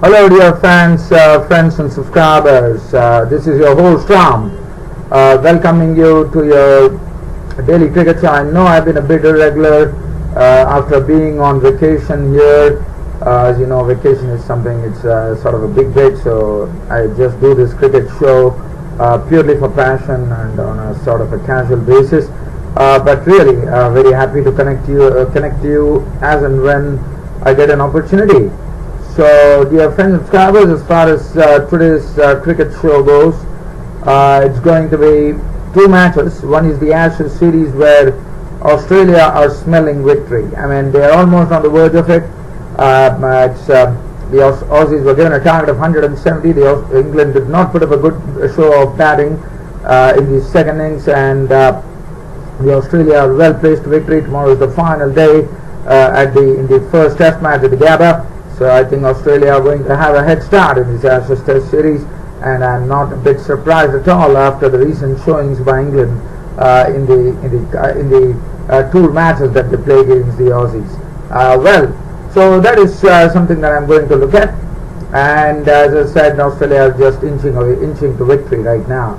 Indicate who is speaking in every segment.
Speaker 1: Hello dear fans, friends and subscribers. This is your host Ram, welcoming you to your daily cricket show. I know I've been a bit irregular after being on vacation here. As you know, vacation is something, it's sort of a big break, so I just do this cricket show purely for passion and on a sort of a casual basis. But really, very happy to connect to you as and when I get an opportunity. So, dear friends and subscribers, as far as today's cricket show goes, it's going to be two matches. One is the Ashes series where Australia are smelling victory. I mean, they are almost on the verge of it. The Aussies were given a target of 170. England did not put up a good show of batting in the second innings, and the Australia are well placed to victory. Tomorrow is the final day in the first Test match at the Gabba. So I think Australia are going to have a head start in this Ashes Test series, and I'm not a bit surprised at all after the recent showings by England in the two matches that they played against the Aussies. So that is something that I'm going to look at, and as I said, Australia are just inching to victory right now,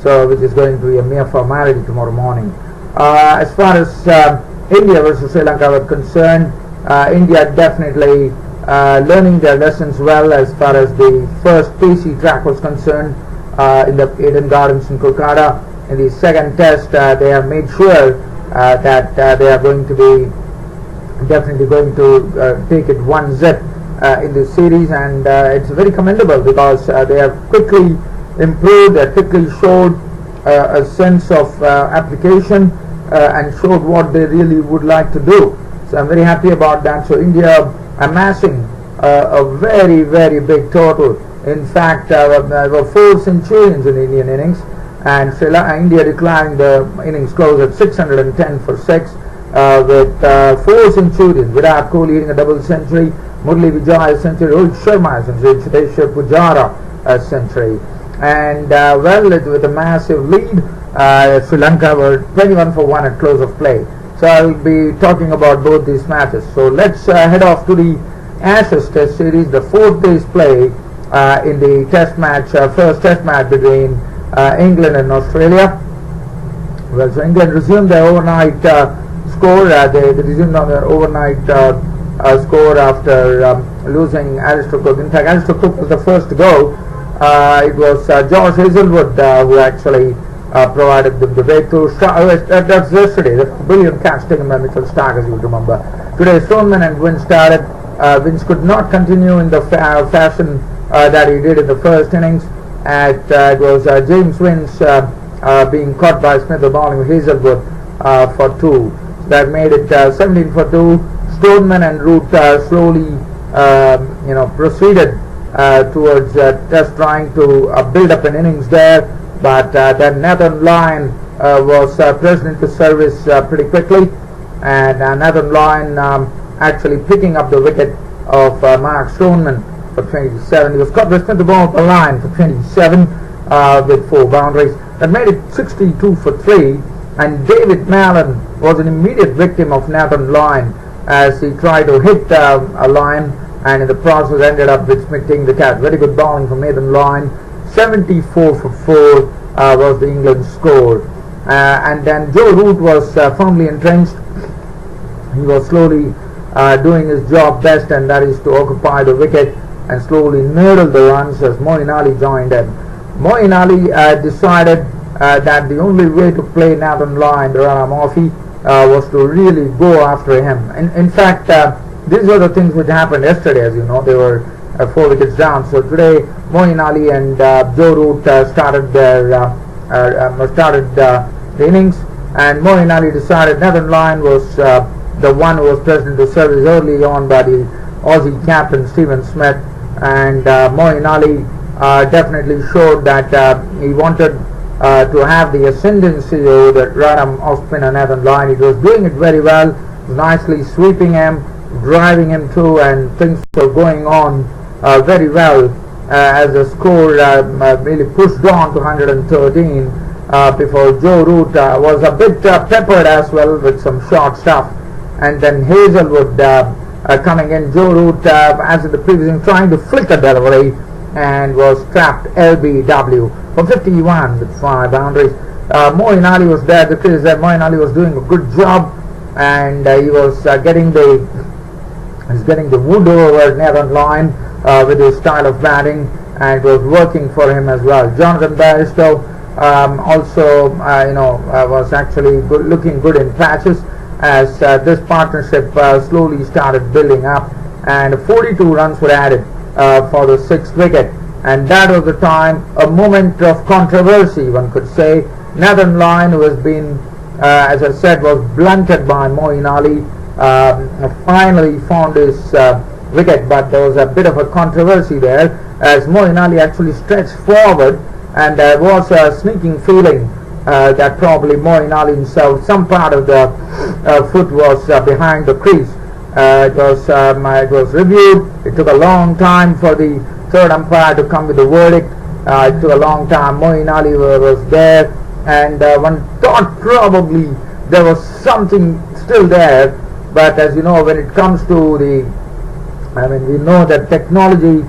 Speaker 1: so which is going to be a mere formality tomorrow morning. As far as India versus Sri Lanka were concerned, India definitely learning their lessons well as far as the first pacey track was concerned in the Eden Gardens in Kolkata. In the second test, they have made sure that they are going to be definitely going to take it 1-0 in this series, and it's very commendable because they have quickly improved, they quickly showed a sense of application and showed what they really would like to do. So I'm very happy about that. So India amassing a very, very big total. In fact, there were 4 centurions in the Indian innings, and India declaring the innings close at 610 for 6 with 4 centurions. Virat Kohli hitting a double century, Vijay a century, Rohit Sharma a century, Pujara a century, and with a massive lead, Sri Lanka were 21 for 1 at close of play. So I'll be talking about both these matches. So let's head off to the Ashes Test Series, the 4th day's play in the Test match, first Test match between England and Australia. Well, so England resumed their overnight score. They resumed on their overnight score after losing Alistair Cook. In fact, Alistair Cook was the first to go. It was George Hazelwood who actually provided them the breakthrough. That's yesterday. That's a brilliant catch taken by Mitchell Starc, as you remember. Today, Stoneman and Wynn started. Wynn could not continue in the fashion that he did in the first innings. It was James Wynn's being caught by Smith, the bowling of Hazelwood for 2. So that made it 17 for 2. Stoneman and Root slowly, proceeded towards just trying to build up an innings there. But then Nathan Lyon was pressed into service pretty quickly, and Nathan Lyon actually picking up the wicket of Mark Stoneman for 27. He was caught with the ball off the line for 27 with 4 boundaries. That made it 62 for 3, and David Mallon was an immediate victim of Nathan Lyon as he tried to hit a line, and in the process ended up with Smith taking the catch. Very good bowling from Nathan Lyon. 74 for 4 was the England score, and then Joe Root was firmly entrenched. He was slowly doing his job best, and that is to occupy the wicket and slowly nurdle the runs as Moeen Ali joined in. Moeen Ali decided that the only way to play Nathan Lyon, the run-off was to really go after him. In fact, these were the things which happened yesterday. As you know, they were 4 wickets down. So today, Moeen Ali and Joe Root started the innings, and Moeen Ali decided Nathan Lyon was the one who was pressed into service early on by the Aussie captain Stephen Smith, and Moeen Ali definitely showed that he wanted to have the ascendancy over the run off spinner Nathan Lyon. He was doing it very well, nicely sweeping him, driving him through, and things were going on very well as the score really pushed on to 113 before Joe Root was a bit peppered as well with some short stuff, and then Hazelwood coming in. Joe Root, as in the previous inning, trying to flick a delivery and was trapped LBW for 51 with 5 boundaries. Moeen Ali was there. The case that Moeen Ali was doing a good job, and he was getting the wood over Nathan Lyon with his style of batting, and it was working for him as well. Jonathan Bairstow also was actually looking good in patches as this partnership slowly started building up, and 42 runs were added for the 6th wicket, and that was the time, a moment of controversy, one could say. Nathan Lyon, who has been, as I said, was blunted by Moeen Ali, finally found his wicket, but there was a bit of a controversy there as Moeen Ali actually stretched forward, and there was a sneaking feeling that probably Moeen Ali himself, some part of the foot was behind the crease. It was reviewed. It took a long time for the third umpire to come with the verdict. It took a long time. Moeen Ali was there, and one thought probably there was something still there, but as you know, when it comes to we know that technology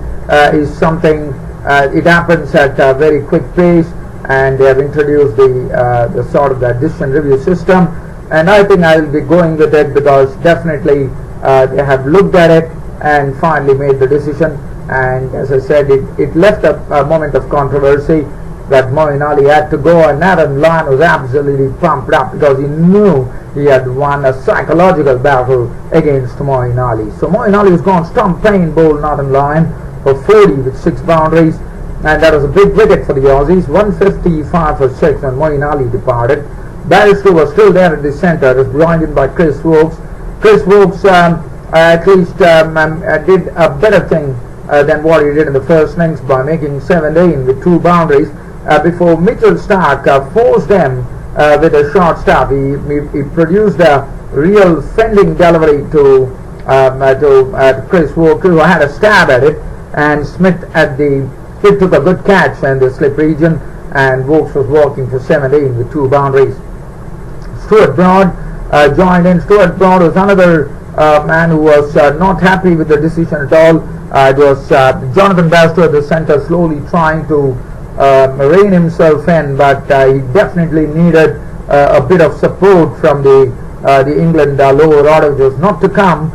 Speaker 1: is something, it happens at a very quick pace, and they have introduced the sort of the decision review system, and I think I will be going with it because definitely they have looked at it and finally made the decision. And as I said, it left a moment of controversy that Moeen Ali had to go, and Nathan Lyon was absolutely pumped up because he knew he had won a psychological battle against Moeen Ali. So Moeen Ali was gone. Stump Payne bowled Nathan Lyon for 40 with 6 boundaries, and that was a big wicket for the Aussies. 155 for 6 when Moeen Ali departed. Bairstow was still there at the centre. It was joined in by Chris Woakes. Chris Woakes at least did a better thing than what he did in the first innings by making 17 with 2 boundaries before Mitchell Starc forced him with a short stop. He produced a real fending delivery to Chris Woakes, who had a stab at it, and Smith took a good catch in the slip region, and Woakes was walking for 17 with 2 boundaries. Stuart Broad joined in. Stuart Broad was another man who was not happy with the decision at all. It was Jonathan Bairstow at the centre, slowly trying to rein himself in, but he definitely needed a bit of support from the England lower order, which was not to come.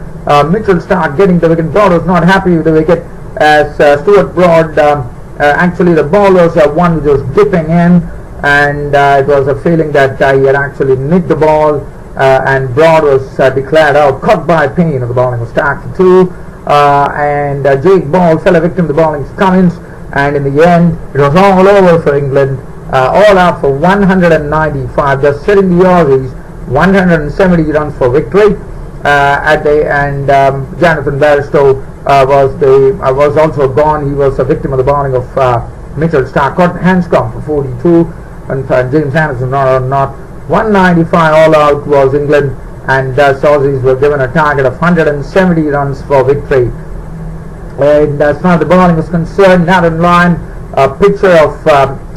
Speaker 1: Mitchell Starc getting the wicket. Broad was not happy with the wicket as Stuart Broad, actually the ball was one which was dipping in, and it was a feeling that he had actually nicked the ball, and Broad was declared out, caught by Payne. The bowling was Starc for 2, and Jake Ball fell a victim to the bowling Cummins, and in the end it was all over for England, all out for 195, just setting the Aussies 170 runs for victory. Jonathan Bairstow was also gone. He was a victim of the bowling of Mitchell Starc, caught Hanscom for 42, and James Anderson not 195 all out was England, and thus Aussies were given a target of 170 runs for victory. And as far as the bowling is concerned, Nathan Lyon, a picture of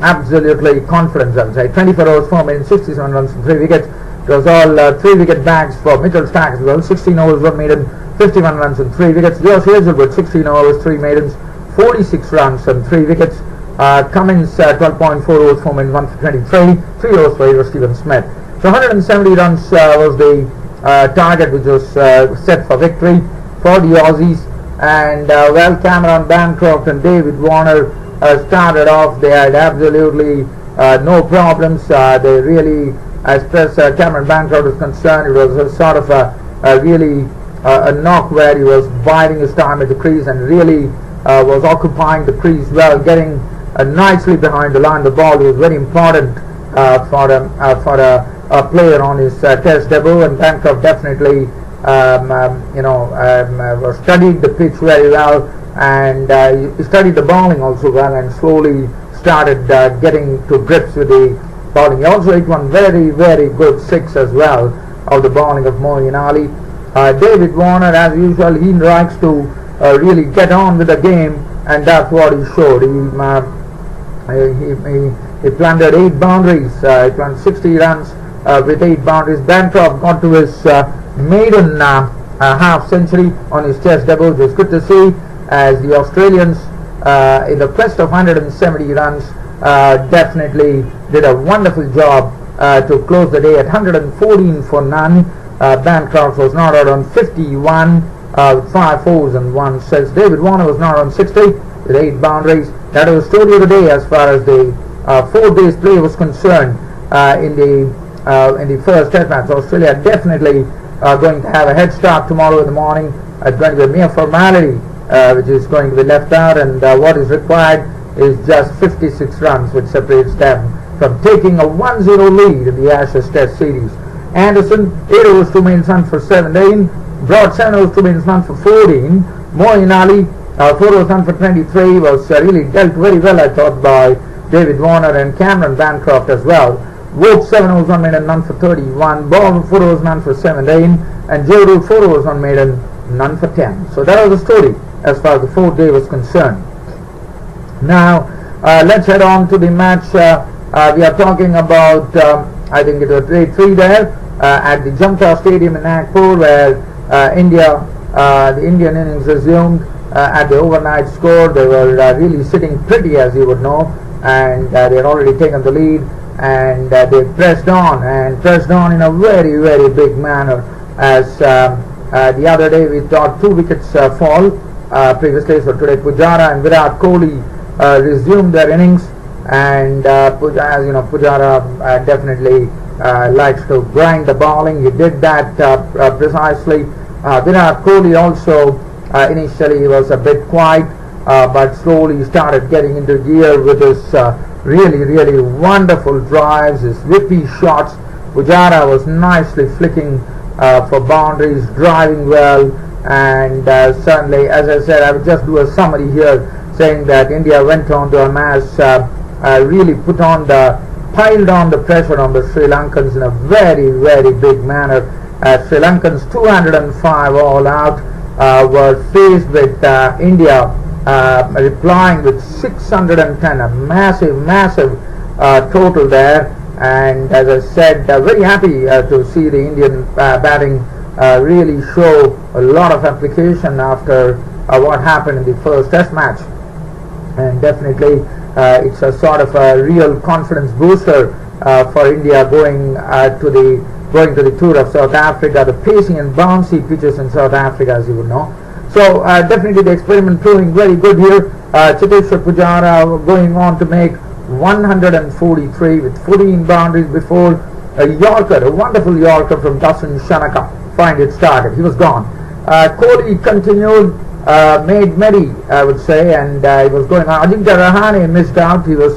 Speaker 1: absolutely confidence, I would say. 24 overs, 4 minutes, 67 runs from 3 wickets. It was all 3 wicket bags for Mitchell Starc as well. 16 overs, 1 maiden, 51 runs and 3 wickets. Josh Hazlewood, 16 overs, 3 maidens, 46 runs and 3 wickets. Cummins, 12.4 overs, 4 minutes, 1 for 23, 3 overs for Stephen Smith. So 170 runs was the target which was set for victory for the Aussies. And Cameron Bancroft and David Warner started off. They had absolutely no problems. They really, as far as Cameron Bancroft was concerned, it was a sort of a knock where he was biding his time at the crease and really was occupying the crease well, getting nicely behind the line. The ball was very important for a player on his test debut, and Bancroft definitely studied the pitch very well, and he studied the bowling also well, and slowly started getting to grips with the bowling. He also hit one very, very good 6 as well of the bowling of Moeen Ali. David Warner, as usual, he likes to really get on with the game, and that's what he showed. He plundered 8 boundaries. He plundered 60 runs with 8 boundaries. Bancroft got to his maiden half century on his test debut. It was good to see as the Australians in the quest of 170 runs definitely did a wonderful job to close the day at 114 for none. Bancroft was not out on 51 with 5 fours and 1 6. David Warner was not on 60 with 8 boundaries. That was the story of the day as far as the 4 days play was concerned in the first test match. Australia definitely going to have a head start tomorrow in the morning. It's going to be a mere formality which is going to be left out, and what is required is just 56 runs, which separates them from taking a 1-0 lead in the Ashes Test Series. Anderson, 8 overs 2 mains none for 17. Broad, 7 overs 2 mains none for 14. Moeen Ali, 4 overs none for 23, was really dealt very well, I thought, by David Warner and Cameron Bancroft as well. Wood, 7 overs 1 maiden none for 31. Ball, 4 overs none for 17. And Joe Root, 4 overs 1 maiden none for 10. So that was the story as far as the 4th day was concerned. Now let's head on to the match. We are talking about I think it was day 3 there at the Jamta Stadium in Nagpur, where the Indian innings resumed at the overnight score. They were really sitting pretty, as you would know, and they had already taken the lead, and they pressed on in a very, very big manner. As the other day we thought 2 wickets fall previously, so today Pujara and Virat Kohli resumed their innings, and as you know, Pujara definitely likes to grind the bowling. He did that precisely. Virat Kohli also initially was a bit quiet, but slowly started getting into gear with his really wonderful drives, his whippy shots. Pujara was nicely flicking for boundaries, driving well, and certainly, as I said, I would just do a summary here, saying that India went on to amass, really piled on the pressure on the Sri Lankans in a very, very big manner. Sri Lankans 205 all out were faced with India replying with 610, a massive total there. And as I said, very happy to see the Indian batting really show a lot of application after what happened in the first test match, and definitely it's a sort of a real confidence booster for India going to the tour of South Africa, the pacey and bouncy pitches in South Africa, as you would know. So definitely the experiment proving very good here. Cheteshwar Pujara going on to make 143 with 14 boundaries before a wonderful Yorker from Dasan Shanaka find it started. He was gone. Kohli continued, made many, I would say, and he was going on. Ajinkya Rahane missed out. He was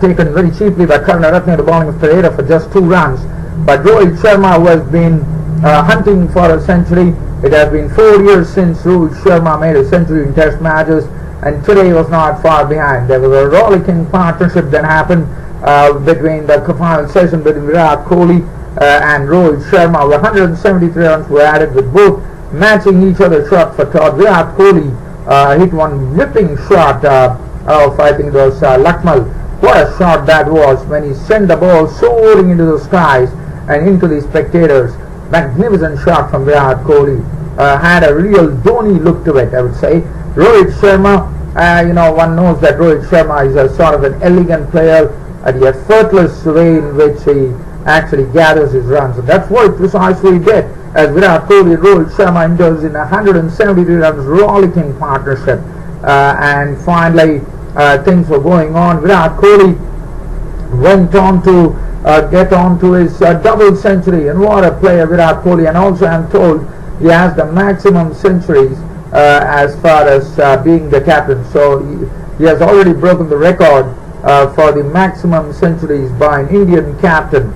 Speaker 1: taken very cheaply by Karunaratne, the bowling of Pereira, for just 2 runs. But Rohit Sharma, who has been hunting for a century, it has been 4 years since Rohit Sharma made a century in test matches, and today he was not far behind. There was a rollicking partnership that happened between the final session between Virat Kohli and Rohit Sharma, where 173 runs were added, with both matching each other shot for shot. Virat Kohli hit one whipping shot of, I think it was Lakmal. What a shot that was, when he sent the ball soaring into the skies and into the spectators. Magnificent shot from Virat Kohli. Had a real Dhoni look to it, I would say. Rohit Sharma, one knows that Rohit Sharma is a sort of an elegant player, the effortless way in which he actually gathers his runs, and that's what precisely he did, as Virat Kohli and Rohit Sharma indulged in 173 runs rollicking partnership, and finally things were going on. Virat Kohli went on to get on to his double century, and what a player Virat Kohli, and also I'm told he has the maximum centuries as far as being the captain, so he has already broken the record for the maximum centuries by an Indian captain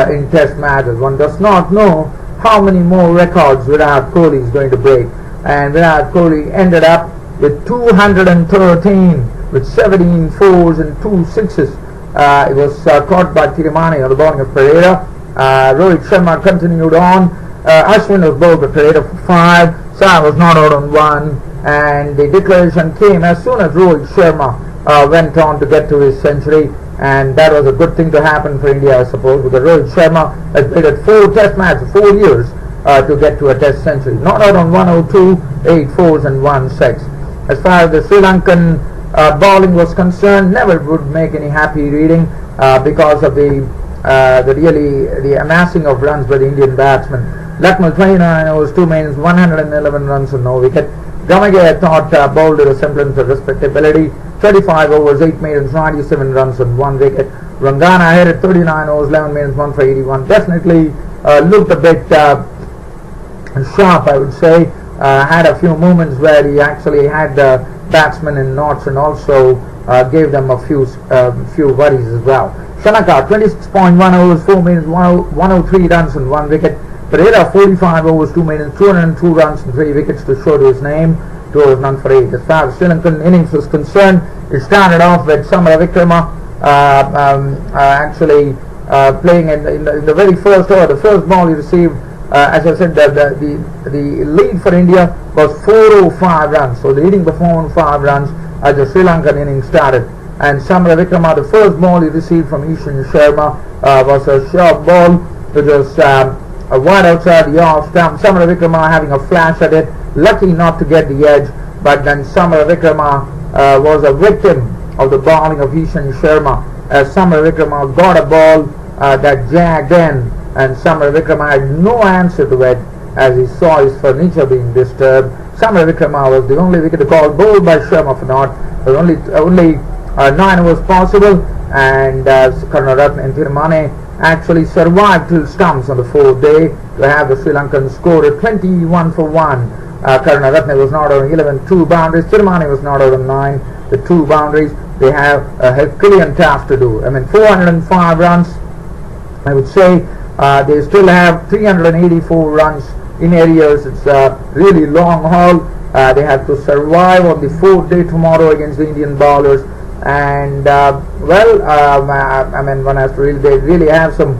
Speaker 1: in test matches. One does not know how many more records Virat Kohli is going to break, and Virat Kohli ended up with 213 with 17 fours and 2 sixes. It was caught by Tirimani on the bowling of Pereira. Rohit Sharma continued on. Ashwin was bowled by Pereira for 5. Sam was not out on 1, and the declaration came as soon as Rohit Sharma went on to get to his century, and that was a good thing to happen for India, I suppose, because Rohit Sharma has played at 4 test matches, 4 years, to get to a test century. Not out on 102, 8 fours and 1 6. As far as the Sri Lankan bowling was concerned, never would make any happy reading because of the amassing of runs by the Indian batsmen. Lucknow 29 overs, 2 maidens, 111 runs and no wicket. Gamage I thought bowled a semblance of respectability. 35 overs, 8 maidens, 97 runs and 1 wicket. Rangana had at 39 overs, 11 maidens, 1 for 81. Definitely looked a bit sharp, I would say. Had a few moments where he actually had the batsmen in knots and also gave them a few worries as well. Shanaka 26.1 overs, 4 maidens, 103 runs and 1 wicket. Pereira 45 overs, 2 maidens, 202 runs and 3 wickets to show to his name. 2 overs, none for 8. As far as Sri Lankan innings was concerned, it started off with Samara Vikrama actually playing in the very first over. The first ball he received, as I said, the lead for India was 405 runs. So the leading by 405 runs as the Sri Lankan innings started. And Samara Vikrama, the first ball he received from Ishan Sharma was a short ball, which was wide outside the off stump. Samara Vikrama having a flash at it, lucky not to get the edge, but then Samara Vikrama was a victim of the bowling of Ishan Sharma. As Samara Vikrama got a ball that jagged in, and Samara Vikrama had no answer to it as he saw his furniture being disturbed. Samara Vikrama was the only wicket to call, bowled by Sharma for naught. There were only 9 overs possible, and Karunaratne and Tirmane actually survived till stumps on the 4th day to have the Sri Lankan score at 21 for 1. Karunaratne was not out on 11 2 boundaries. Tirmane was not out on 9 the 2 boundaries. They have a Herculean task to do. I mean, 405 runs, I would say. They still have 384 runs in arrears. It's a really long haul. They have to survive on the 4th day tomorrow against the Indian bowlers. And I mean, one has to they really have some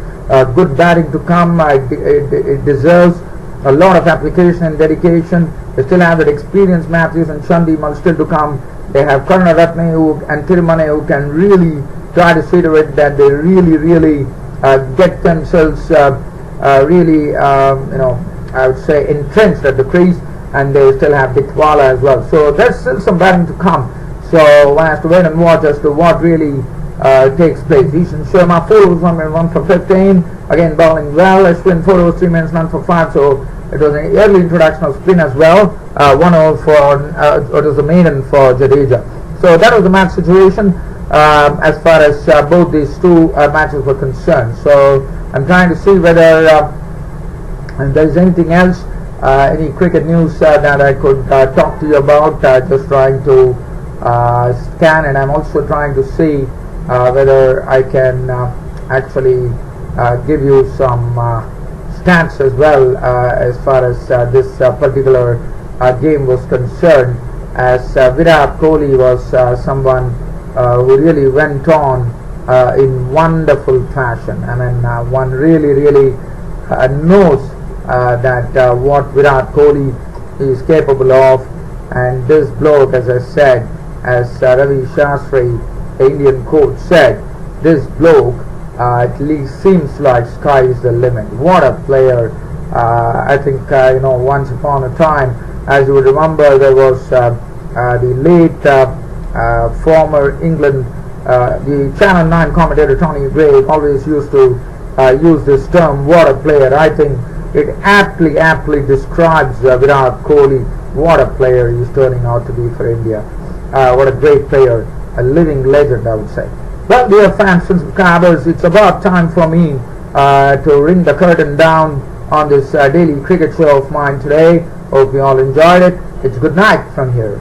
Speaker 1: good batting to come. It deserves a lot of application and dedication. They still have that experienced Matthews and Chandimal still to come. They have Karunaratne and Tirumane who can really try to see to it that they really get themselves really I would say entrenched at the crease, and they still have Ditwala as well. So there's still some batting to come. So one has to wait and watch as to what really takes place. Ishan Sharma 4 overs, 1 for 15, again bowling well. Ashwin 4 overs, 3 minutes, none for 5. So it was an early introduction of spin as well. 1 over for it was a maiden for Jadeja. So that was the match situation as far as both these two matches were concerned. So I'm trying to see whether there is anything else, any cricket news that I could talk to you about. Just trying to scan, and I'm also trying to see whether I can actually give you some stats as well as far as this particular game was concerned, as Virat Kohli was someone who really went on in wonderful fashion. I mean, one really knows that what Virat Kohli is capable of, and this bloke, as I said, as Ravi Shastri, the Indian coach, said, this bloke at least seems like sky is the limit. What a player. I think once upon a time, as you would remember, there was the late former England, the Channel 9 commentator Tony Gray always used to use this term, what a player. I think it aptly describes Virat Kohli. What a player he is turning out to be for India. What a great player, a living legend, I would say. Well, dear fans and subscribers, it's about time for me to ring the curtain down on this daily cricket show of mine today. Hope you all enjoyed it. It's good night from here.